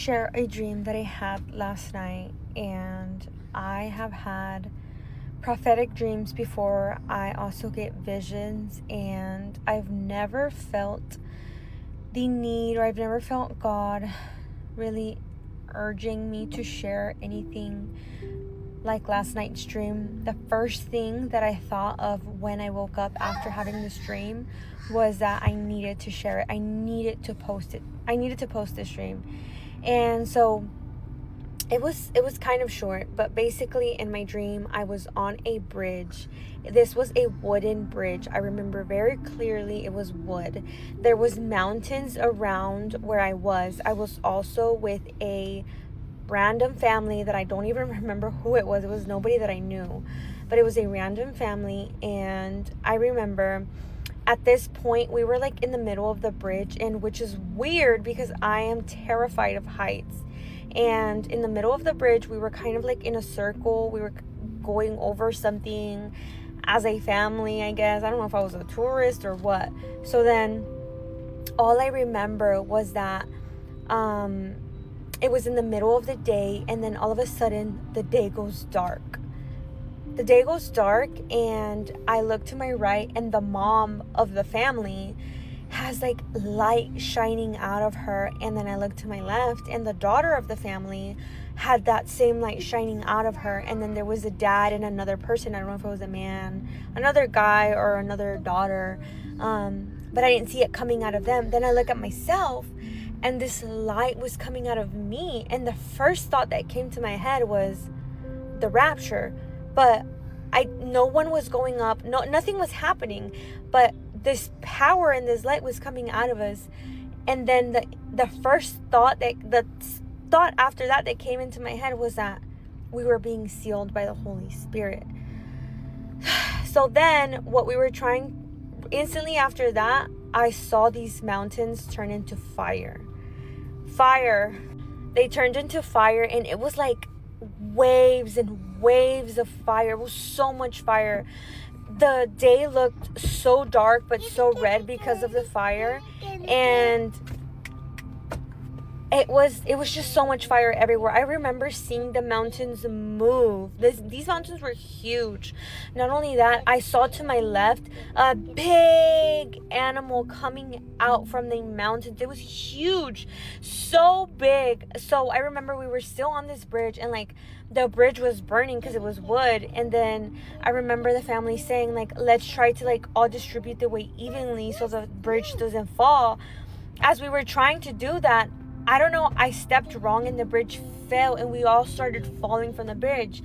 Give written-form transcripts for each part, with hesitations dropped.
share a dream that I had last night, and I have had prophetic dreams before. I also get visions, and I've never felt the need, or I've never felt God really urging me to share anything like last night's dream. The first thing that I thought of when I woke up after having this dream was that I needed to share it. I needed to post it. I needed to post this dream. And so it was kind of short, but basically in my dream I was on a bridge. This was a wooden bridge. I remember very clearly it was wood. There was mountains around where I was. I was also with a random family that I don't even remember who it was. It was nobody that I knew, but it was a random family. And I remember at this point we were like in the middle of the bridge, and which is weird because I am terrified of heights. And in the middle of the bridge we were kind of like in a circle. We were going over something as a family, I guess. I don't know if I was a tourist or what. So then all I remember was that it was in the middle of the day, and then all of a sudden the day goes dark. The day goes dark, and I look to my right, and the mom of the family has like light shining out of her. And then I look to my left, and the daughter of the family had that same light shining out of her. And then there was a dad and another person. I don't know if it was a man, another guy, or another daughter, but I didn't see it coming out of them. Then I look at myself, and this light was coming out of me, and the first thought that came to my head was the rapture. But no one was going up, nothing was happening, but this power and this light was coming out of us. And then the first thought, the thought after that came into my head was that we were being sealed by the Holy Spirit. So then what we were trying, instantly after that, I saw these mountains turn into fire. They turned into fire, and it was like waves and waves of fire. It was so much fire. The day looked so dark but so red because of the fire, and it was just so much fire everywhere. I remember seeing the mountains move. These mountains were huge. Not only that, I saw to my left a big animal coming out from the mountains. It was huge, so big. So I remember we were still on this bridge, and like the bridge was burning because it was wood. And then I remember the family saying like, let's try to like all distribute the weight evenly so the bridge doesn't fall. As we were trying to do that, I don't know, I stepped wrong and the bridge fell, and we all started falling from the bridge.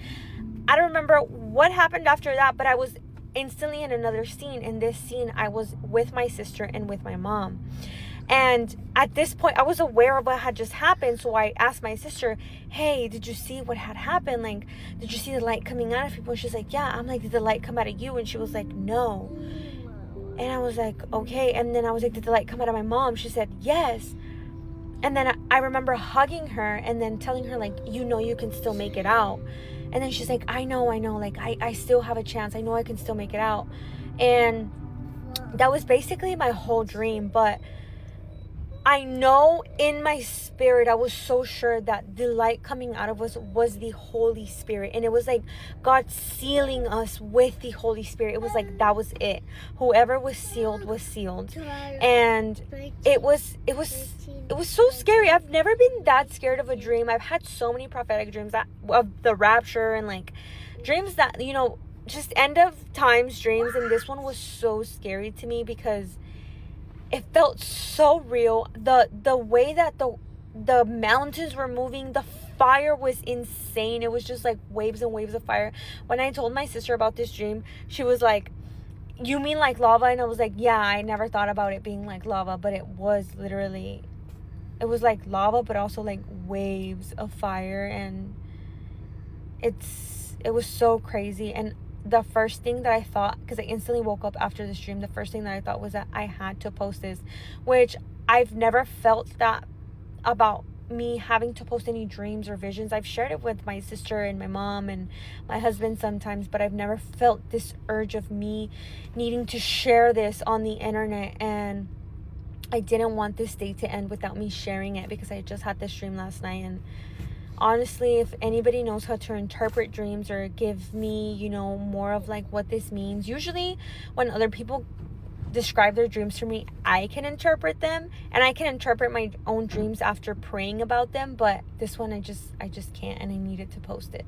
I don't remember what happened after that, but I was instantly in another scene. In this scene, I was with my sister and with my mom. And at this point, I was aware of what had just happened. So I asked my sister, hey, did you see what had happened? Like, did you see the light coming out of people? And she's like, yeah. I'm like, did the light come out of you? And she was like, no. And I was like, okay. And then I was like, did the light come out of my mom? She said, yes. And then I remember hugging her and then telling her, like, you can still make it out. And then she's like, I know. Like, I still have a chance. I know I can still make it out. And that was basically my whole dream. But I know in my spirit, I was so sure that the light coming out of us was the Holy Spirit. And it was like God sealing us with the Holy Spirit. It was like, that was it. Whoever was sealed was sealed. And it was so scary. I've never been that scared of a dream. I've had so many prophetic dreams of the rapture, and like dreams that, just end of times dreams. And this one was so scary to me because it felt so real. The way that the mountains were moving, the fire was insane. It was just like waves and waves of fire. When I told my sister about this dream, she was like, you mean like lava? And I was like, yeah, I never thought about it being like lava, but it was like lava, but also like waves of fire. And it was so crazy. And the first thing that I thought, because I instantly woke up after this dream, the first thing that I thought was that I had to post this, which I've never felt that about me having to post any dreams or visions. I've shared it with my sister and my mom and my husband sometimes, but I've never felt this urge of me needing to share this on the internet. And I didn't want this day to end without me sharing it, because I just had this dream last night. And honestly, if anybody knows how to interpret dreams or give me, you know, more of like what this means, usually when other people describe their dreams for me, I can interpret them, and I can interpret my own dreams after praying about them. But this one, I just can't, and I needed to post it.